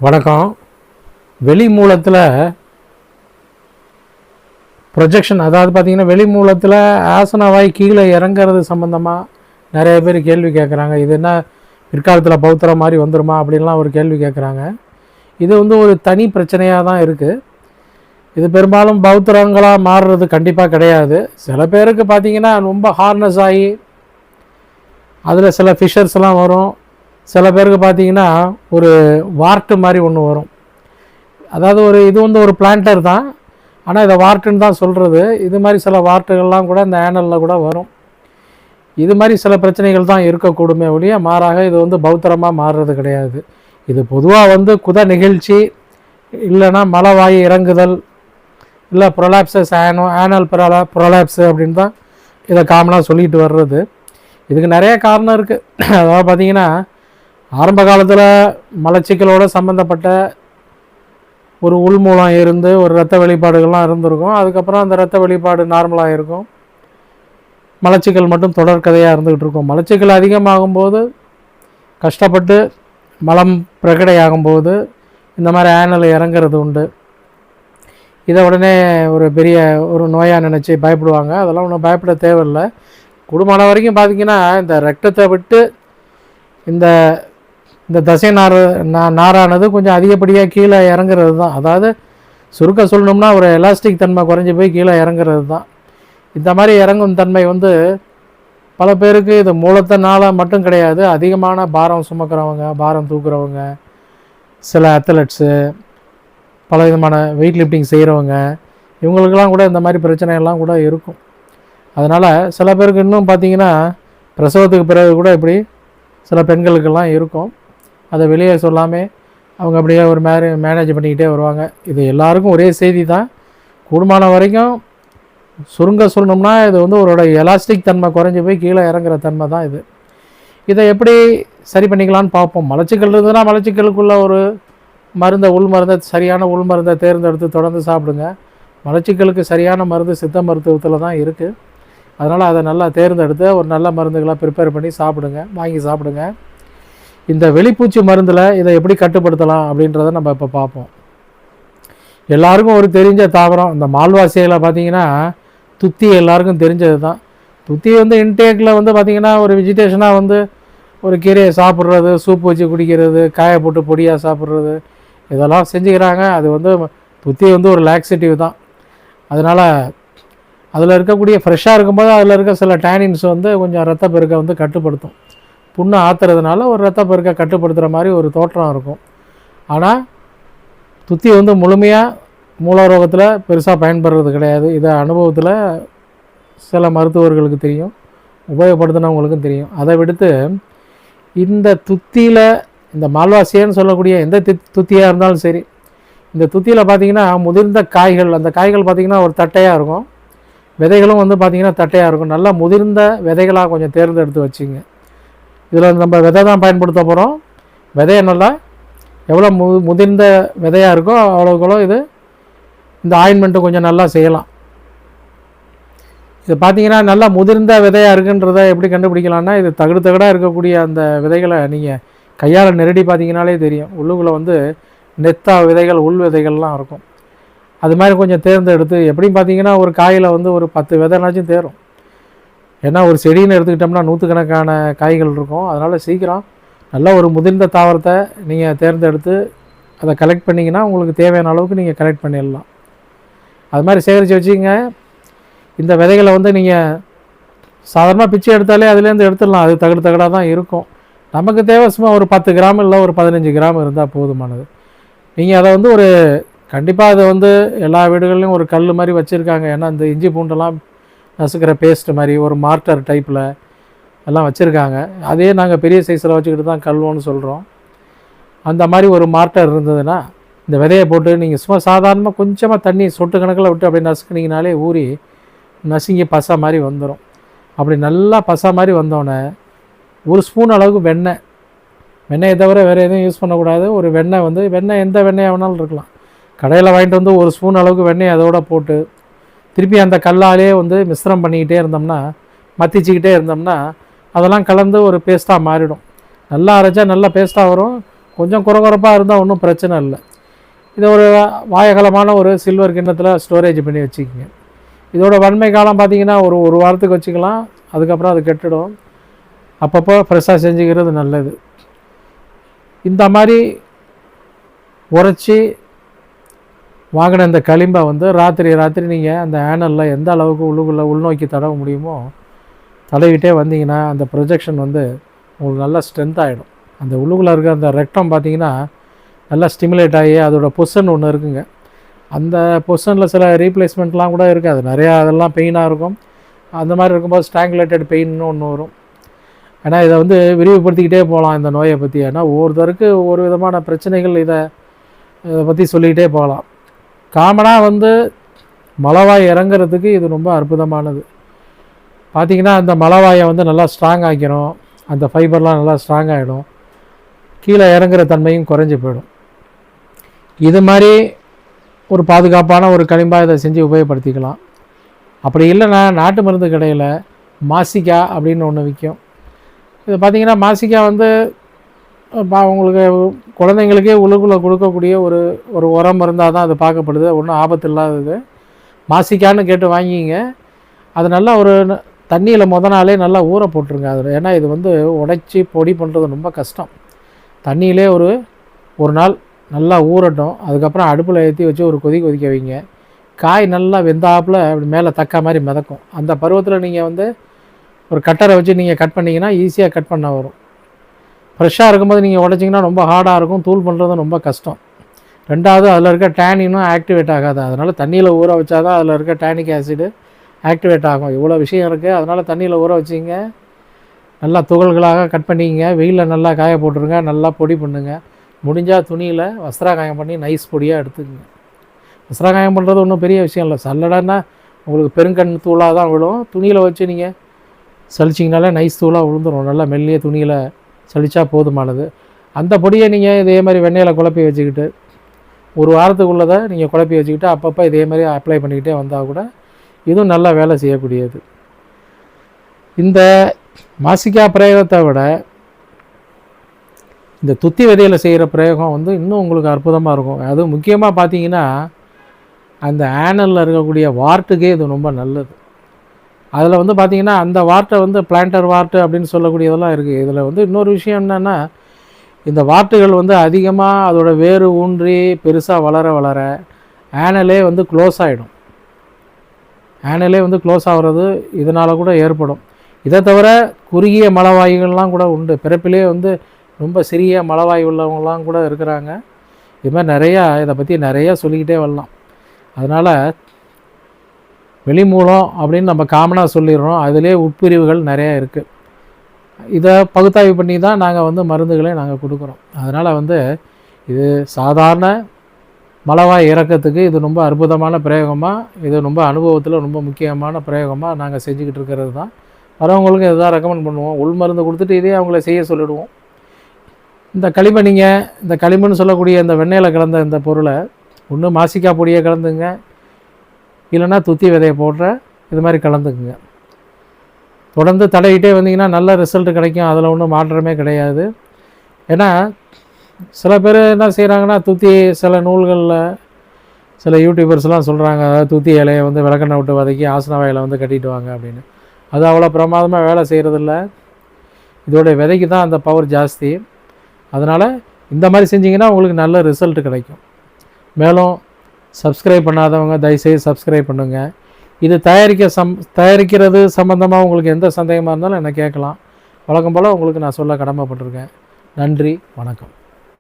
வணக்கம். வெளி மூலத்தில் ப்ரொஜெக்ஷன், அதாவது பார்த்திங்கன்னா வெளி மூலத்தில் ஆசனவாய் கீழே இறங்கிறது சம்மந்தமாக நிறைய பேர் கேள்வி கேட்குறாங்க. இது என்ன பிற்காலத்தில் பௌத்திர மாதிரி வந்துடுமா அப்படின்லாம் ஒரு கேள்வி கேட்குறாங்க. இது ஒரு தனி பிரச்சனையாக தான் இருக்குது. இது பெரும்பாலும் பௌத்திரங்களாக மாறுறது கண்டிப்பாக கிடையாது. சில பேருக்கு பார்த்திங்கன்னா ரொம்ப ஹார்னஸ் ஆகி அதில் சில ஃபிஷர்ஸ்லாம் வரும். சில பேருக்கு பார்த்திங்கன்னா ஒரு வார்ட்டு மாதிரி ஒன்று வரும். அதாவது இது ஒரு பிளான்டர் தான், ஆனால் இதை வார்ட்டுன்னு தான் சொல்கிறது. இது மாதிரி சில வார்ட்டுகள்லாம் கூட இந்த ஆனலில் கூட வரும். இது மாதிரி சில பிரச்சனைகள் தான் இருக்கக்கூடுமே ஒழிய மாறாக இது பௌத்திரமாக மாறுறது கிடையாது. இது பொதுவாக குத நிகழ்ச்சி, இல்லைன்னா மலைவாய் இறங்குதல், இல்லை ப்ரொலாப்சஸ் ஆனல் ப்ரொலாப்ஸு அப்படின்னு தான் இதை காமனாக சொல்லிட்டு வர்றது. இதுக்கு நிறைய காரணம் இருக்குது. அதாவது பார்த்திங்கன்னா ஆரம்ப காலத்தில் மலச்சிக்கலோடு சம்மந்தப்பட்ட ஒரு உள்மூலம் இருந்து ஒரு இரத்த வெளிப்பாடுகள்லாம் இருந்திருக்கும். அதுக்கப்புறம் அந்த இரத்த வெளிப்பாடு நார்மலாக இருக்கும். மலச்சிக்கல் மட்டும் தொடர்கதையாக இருந்துக்கிட்டு இருக்கும். மலச்சிக்கல் அதிகமாகும்போது, கஷ்டப்பட்டு மலம் பிரகடையாகும்போது இந்த மாதிரி ஆனல் இறங்கிறது உண்டு. இதை உடனே ஒரு பெரிய நோயாக நினச்சி பயப்படுவாங்க. அதெல்லாம் ஒன்றும் பயப்பட தேவையில்லை. குடும்பமான வரைக்கும் பார்த்திங்கன்னா இந்த ரத்தத்தை விட்டு இந்த தசை நாரானது கொஞ்சம் அதிகப்படியாக கீழே இறங்குறது தான். அதாவது சுருக்க சொல்லணும்னா ஒரு எலாஸ்டிக் தன்மை குறைஞ்சி போய் கீழே இறங்குறது தான். இந்த மாதிரி இறங்கும் தன்மை பல பேருக்கு இது மூலத்தினால மட்டும் கிடையாது. அதிகமான பாரம் சுமக்கிறவங்க, பாரம் தூக்குறவங்க, சில அத்லெட்ஸு, பல விதமான வெயிட் லிஃப்டிங் செய்கிறவங்க, இவங்களுக்கெல்லாம் கூட இந்த மாதிரி பிரச்சனையெல்லாம் கூட இருக்கும். அதனால் சில பேருக்கு இன்னும் பார்த்திங்கன்னா பிரசவத்துக்கு பிறகு கூட இப்படி சில பெண்களுக்கெல்லாம் இருக்கும். அதை வெளியே சொல்லாமல் அவங்க அப்படியே ஒரு மேனேஜ் பண்ணிக்கிட்டே வருவாங்க. இது எல்லாருக்கும் ஒரே செய்தி தான். கூடுமான வரைக்கும் சுருங்க சொல்லணும்னா இது ஒரு எலாஸ்டிக் தன்மை குறைஞ்சி போய் கீழே இறங்குற தன்மை தான் இது. இதை எப்படி சரி பண்ணிக்கலான்னு பார்ப்போம். மலச்சிக்கல் இருந்ததுன்னா மலச்சிக்கலுக்குள்ள ஒரு உள் மருந்தை, சரியான உள் மருந்தை தேர்ந்தெடுத்து தொடர்ந்து சாப்பிடுங்க. மலச்சிக்கலுக்கு சரியான மருந்து சித்த மருத்துவத்தில் தான் இருக்குது. அதனால் அதை நல்லா தேர்ந்தெடுத்து ஒரு நல்ல மருந்துகளாக ப்ரிப்பேர் பண்ணி சாப்பிடுங்க, வாங்கி சாப்பிடுங்க. இந்த வெளிப்பூச்சி மருந்தில் இதை எப்படி கட்டுப்படுத்தலாம் அப்படின்றத நம்ம இப்போ பார்ப்போம். எல்லாருக்கும் ஒரு தெரிஞ்ச தாவரம் இந்த மால்வாசியில் பார்த்திங்கன்னா துத்தி எல்லாருக்கும் தெரிஞ்சது தான். துத்தி இன்டேக்கில் பார்த்திங்கன்னா ஒரு வெஜிடேஷனாக ஒரு கீரையை சாப்பிட்றது, சூப்பு வச்சு குடிக்கிறது, காயை போட்டு பொடியாக சாப்பிட்றது, இதெல்லாம் செஞ்சுக்கிறாங்க. அது துத்தி ஒரு லாக்ஸேட்டிவ் தான். அதனால் அதில் இருக்கக்கூடிய ஃப்ரெஷ்ஷாக இருக்கும்போது அதில் இருக்க சில டேனின்ஸ் கொஞ்சம் ரத்தப்பெருக்கை கட்டுப்படுத்தும். புண்ணை ஆற்றுறதுனால ஒரு ரத்தப்பெருக்கை கட்டுப்படுத்துகிற மாதிரி ஒரு தோற்றம் இருக்கும். ஆனால் துத்தி முழுமையாக மூலரோகத்தில் பெருசாக பயன்படுறது கிடையாது. இதை அனுபவத்தில் சில மருத்துவர்களுக்கு தெரியும், உபயோகப்படுத்தினவங்களுக்கும் தெரியும். அதை விடுத்து இந்த துத்தியில், இந்த மால்வாசியன்னு சொல்லக்கூடிய எந்த துத்தியாக இருந்தாலும் சரி, இந்த துத்தியில் பார்த்திங்கன்னா முதிர்ந்த காய்கள், அந்த காய்கள் பார்த்திங்கன்னா ஒரு தட்டையாக இருக்கும். விதைகளும் பார்த்திங்கன்னா தட்டையாக இருக்கும். நல்லா முதிர்ந்த விதைகளாக கொஞ்சம் தேர்ந்தெடுத்து வச்சுங்க. இதில் நம்ம விதை தான் பயன்படுத்த போகிறோம். விதையை நல்லா எவ்வளோ முதிர்ந்த விதையாக இருக்கோ அவ்வளோக்களோ இந்த ஆயின்மெண்ட்டு கொஞ்சம் நல்லா செய்யலாம். இது பார்த்திங்கன்னா நல்லா முதிர்ந்த விதையாக இருக்குன்றதை எப்படி கண்டுபிடிக்கலான்னா, இது தகடாக இருக்கக்கூடிய அந்த விதைகளை நீங்கள் கையால் நெருடி பார்த்திங்கனாலே தெரியும். உள்ளுக்குள்ளே நெத்தா விதைகள், உள் விதைகள்லாம் இருக்கும். அது மாதிரி கொஞ்சம் தேர்ந்தெடுத்து, எப்படியும் பார்த்திங்கன்னா ஒரு காயில் ஒரு 10 விதைனாச்சும் தேரும். ஏன்னா ஒரு செடின்னு எடுத்துக்கிட்டோம்னா நூற்றுக்கணக்கான காய்கள் இருக்கும். அதனால் சீக்கிரம் நல்ல ஒரு முதிர்ந்த தாவரத்தை நீங்கள் தேர்ந்தெடுத்து அதை கலெக்ட் பண்ணிங்கன்னா உங்களுக்கு தேவையான அளவுக்கு நீங்கள் கலெக்ட் பண்ணிடலாம். அது மாதிரி சேகரித்து வச்சுங்க. இந்த விதைகளை நீங்கள் சாதாரணமாக பிச்சை எடுத்தாலே அதுலேருந்து எடுத்துடலாம். அது தகடாக தான் இருக்கும். நமக்கு தேவை சும்மா ஒரு 10 கிராம் இல்லை ஒரு 15 கிராம் இருந்தால் போதுமானது. நீங்கள் அதை ஒரு கண்டிப்பாக அதை எல்லா வீடுகள்லையும் ஒரு கல் மாதிரி வச்சுருக்காங்க. ஏன்னா இந்த இஞ்சி பூண்டெல்லாம் நசுக்கிற பேஸ்ட் மாதிரி ஒரு மார்ட்டர் டைப்பில் எல்லாம் வச்சுருக்காங்க. அதே நாங்கள் பெரிய சைஸில் வச்சுக்கிட்டு தான் கல்வோன்னு சொல்கிறோம். அந்த மாதிரி ஒரு மார்ட்டர் இருந்ததுன்னா இந்த விதையை போட்டு நீங்கள் சும்மா சாதாரணமாக கொஞ்சமாக தண்ணி சொட்டு கணக்கில் விட்டு அப்படி நசுக்குனிங்கனாலே ஊறி நசுங்கி பசை மாதிரி வந்துடும். அப்படி நல்லா பசை மாதிரி வந்தோடனே ஒரு ஸ்பூன் அளவுக்கு வெண்ணெயை தவிர வேறு எதுவும் யூஸ் பண்ணக்கூடாது. ஒரு வெண்ணெய் எந்த வெண்ணெய் வேணாலும் இருக்கலாம். கடையில் வாங்கிட்டு ஒரு ஸ்பூன் அளவுக்கு வெண்ணெய் அதோட போட்டு திருப்பி அந்த கல்லாலே மிஸ்ரம் பண்ணிக்கிட்டே இருந்தோம்னா, மத்திச்சிக்கிட்டே இருந்தோம்னா அதெல்லாம் கலந்து ஒரு பேஸ்ட்டாக மாறிடும். நல்லா அரைச்சா நல்ல பேஸ்ட்டாக வரும். கொஞ்சம் குறகுறப்பாக இருந்தால் ஒன்றும் பிரச்சனை இல்லை. இதை ஒரு வாயகலமான ஒரு சில்வர் கிண்ணத்தில் ஸ்டோரேஜ் பண்ணி வச்சுக்கோங்க. இதோட வன்மை காலம் பார்த்திங்கன்னா ஒரு வாரத்துக்கு வச்சுக்கலாம். அதுக்கப்புறம் அது கெட்டுடும். அப்பப்போ ஃப்ரெஷ்ஷாக செஞ்சுக்கிறது நல்லது. இந்த மாதிரி உரைச்சி வாங்கின இந்த களிம்பை வந்து ராத்திரி நீங்கள் அந்த ஆனலில் எந்த அளவுக்கு உள்நோக்கி தடவ முடியுமோ தடவிட்டே வந்தீங்கன்னா அந்த ப்ரொஜெக்ஷன் வந்து உங்களுக்கு நல்லா ஸ்ட்ரென்த் ஆகிடும். அந்த உள்ளுக்குள்ளே இருக்க அந்த ரெக்டம் பார்த்திங்கன்னா நல்லா ஸ்டிமுலேட் ஆகி அதோட பொசிஷன் ஒன்று இருக்குங்க. அந்த பொசிஷனில் சில ரீப்ளேஸ்மெண்ட்லாம் கூட இருக்காது. நிறையா அதெல்லாம் பெயினாக இருக்கும். அந்த மாதிரி இருக்கும்போது ஸ்ட்ராங்குலேட்டட் பெயின்னு ஒன்று வரும். ஏன்னா இதை வந்து விரிவுபடுத்திக்கிட்டே போகலாம் இந்த நோயை பற்றி. ஏன்னா ஒவ்வொருத்தருக்கு ஒரு விதமான பிரச்சனைகள் இதை பற்றி சொல்லிக்கிட்டே போகலாம். காமனாக வந்து மலவாய் இறங்குறதுக்கு இது ரொம்ப அற்புதமானது. பார்த்திங்கன்னா அந்த மலவாயை வந்து நல்லா ஸ்ட்ராங் ஆக்கிடும். அந்த ஃபைபர்லாம் நல்லா ஸ்ட்ராங் ஆகிடும். கீழே இறங்குற தன்மையும் குறைஞ்சி போயிடும். இது மாதிரி ஒரு பாதுகாப்பான ஒரு களிம்பாக இதை செஞ்சு உபயோகப்படுத்திக்கலாம். அப்படி இல்லைன்னா நாட்டு மருந்து கடையில் மாசிக்கா அப்படின்னு ஒன்று விற்கும். இது பார்த்திங்கன்னா மாசிக்கா வந்து உங்களுக்கு குழந்தைங்களுக்கே உள்ளுக்குள்ளே கொடுக்கக்கூடிய ஒரு உரம் இருந்தால் தான் அது பார்க்கப்படுது. ஒன்றும் ஆபத்து இல்லாதது. மாசிக்கான்னு கேட்டு வாங்கிங்க. அது நல்லா ஒரு தண்ணியில் நாளே நல்லா ஊற போட்டுருங்க அதில். ஏன்னா இது வந்து உடைச்சி பொடி பண்ணுறது ரொம்ப கஷ்டம். தண்ணியிலே ஒரு நாள் நல்லா ஊறட்டும். அதுக்கப்புறம் அடுப்பில் ஏற்றி வச்சு ஒரு கொதிக்க வைங்க. காய் நல்லா வெந்தாப்பில் அப்படி மேலே தக்கா மாதிரி மிதக்கும். அந்த பருவத்தில் நீங்கள் வந்து ஒரு கட்டரை வச்சு நீங்கள் கட் பண்ணிங்கன்னா ஈஸியாக கட் பண்ண வரும். ஃப்ரெஷ்ஷாக இருக்கும்போது நீங்கள் உடைச்சிங்கன்னா ரொம்ப ஹார்டாக இருக்கும். தூள் பண்ணுறதும் ரொம்ப கஷ்டம். ரெண்டாவது அதில் இருக்க டேனினும் ஆக்டிவேட் ஆகாது. அதனால் தண்ணியில் ஊற வச்சா தான் அதில் இருக்க டேனிக் ஆசிடு ஆக்டிவேட் ஆகும். இவ்வளோ விஷயம் இருக்குது. அதனால் தண்ணியில் ஊற வச்சிங்க. நல்லா துகள்களாக கட் பண்ணிங்க. வெயிலில் நல்லா காய போட்டுருங்க. நல்லா பொடி பண்ணுங்க. முடிஞ்சால் துணியில் வஸ்திராகாயம் பண்ணி நைஸ் பொடியாக எடுத்துக்கங்க. வஸ்திராகாயம் பண்ணுறது ஒன்றும் பெரிய விஷயம் இல்லை. சல்லடைன்னா உங்களுக்கு பெருங்கண் தூளாக தான் விழும். துணியில் வச்சு நீங்கள் சலிச்சிங்கனாலே நைஸ் தூளாக விழுந்துடும். நல்லா மெல்லிய துணியில் சலிச்சா போதுமானது. அந்த பொடியை நீங்கள் இதே மாதிரி வெண்ணெயில் குழப்பி வச்சுக்கிட்டு ஒரு வாரத்துக்குள்ளதை நீங்கள் குழப்பி வச்சுக்கிட்டு அப்பப்போ இதே மாதிரி அப்ளை பண்ணிக்கிட்டே வந்தால் கூட இதுவும் நல்லா வேலை செய்யக்கூடியது. இந்த மாசிக்கா பிரயோகத்தை விட இந்த துத்தி விதையில் செய்கிற பிரயோகம் வந்து இன்னும் உங்களுக்கு அற்புதமாக இருக்கும். அதுவும் முக்கியமாக பார்த்தீங்கன்னா அந்த ஆனலில் இருக்கக்கூடிய வார்ட்டுக்கே இது ரொம்ப நல்லது. அதில் வந்து பார்த்திங்கன்னா அந்த வார்ட்டை வந்து பிளான்டர் வார்ட்டு அப்படின்னு சொல்லக்கூடியதெல்லாம் இருக்குது. இதில் வந்து இன்னொரு விஷயம் என்னென்னா இந்த வார்ட்டுகள் வந்து அதிகமாக அதோட வேறு ஊன்றி பெருசாக வளர ஆனலே வந்து க்ளோஸ் ஆகிடும். ஆனலே வந்து க்ளோஸ் ஆகிறது இதனால் கூட ஏற்படும். இதை தவிர குறுகிய மலவாய்கள்லாம் கூட உண்டு. பிறப்பிலே வந்து ரொம்ப சிறிய மலவாய் உள்ளவங்களாம் கூட இருக்கிறாங்க. இது மாதிரி நிறையா இதை பற்றி நிறையா சொல்லிக்கிட்டே வரலாம். அதனால் வெளிமூலம் அப்படின்னு நம்ம காமனாக சொல்லிடுறோம். அதிலே உட்பிரிவுகள் நிறையா இருக்குது. இதை பகுத்தாய்வு பண்ணி தான் நாங்கள் வந்து மருந்துகளை நாங்கள் கொடுக்குறோம். அதனால் வந்து இது சாதாரண மலவாய் இறக்கத்துக்கு இது ரொம்ப அற்புதமான பிரயோகமாக, இது ரொம்ப அனுபவத்தில் ரொம்ப முக்கியமான பிரயோகமாக நாங்கள் செஞ்சுக்கிட்டு இருக்கிறது தான். வரவங்களுக்கு இதுதான் ரெக்கமெண்ட் பண்ணுவோம். உள் மருந்து கொடுத்துட்டு இதே அவங்கள செய்ய சொல்லிவிடுவோம். இந்த களிம்பை நீங்கள் இந்த களிம்புன்னு சொல்லக்கூடிய இந்த வெண்ணெயில் கலந்த இந்த பொருளை ஒன்று மாசிக்கா பொடியை கலந்துங்க, இல்லைன்னா துத்தி விதையை போடுற இது மாதிரி கலந்துக்குங்க. தொடர்ந்து தடவிட்டே வந்தீங்கன்னா நல்ல ரிசல்ட் கிடைக்கும். அதில் ஒன்றும் மாற்றமே கிடையாது. ஏன்னா சில பேர் என்ன செய்கிறாங்கன்னா துத்தி சில நூல்களில் சில யூடியூபர்ஸ்லாம் சொல்கிறாங்க, அதாவது துத்தி இலையை வந்து விளக்கெண்ணெய் விட்டு வதக்கி ஆசன வாயில் வந்து கட்டிட்டு வாங்க அப்படின்னு. அது அவ்வளோ பிரமாதமாக வேலை செய்கிறதில்ல. இதோடைய விதைக்கு தான் அந்த பவர் ஜாஸ்தி. அதனால் இந்த மாதிரி செஞ்சிங்கன்னா உங்களுக்கு நல்ல ரிசல்ட் கிடைக்கும். மேலும் சப்ஸ்கிரைப் பண்ணாதவங்க தயவுசெய்து சப்ஸ்கிரைப் பண்ணுங்கள். இது தயாரிக்கிறது சம்மந்தமாக உங்களுக்கு எந்த சந்தேகமாக இருந்தாலும் என்னை கேட்கலாம். வழக்கம் போல் உங்களுக்கு நான் சொல்ல கடமைப்பட்டிருக்கேன். நன்றி, வணக்கம்.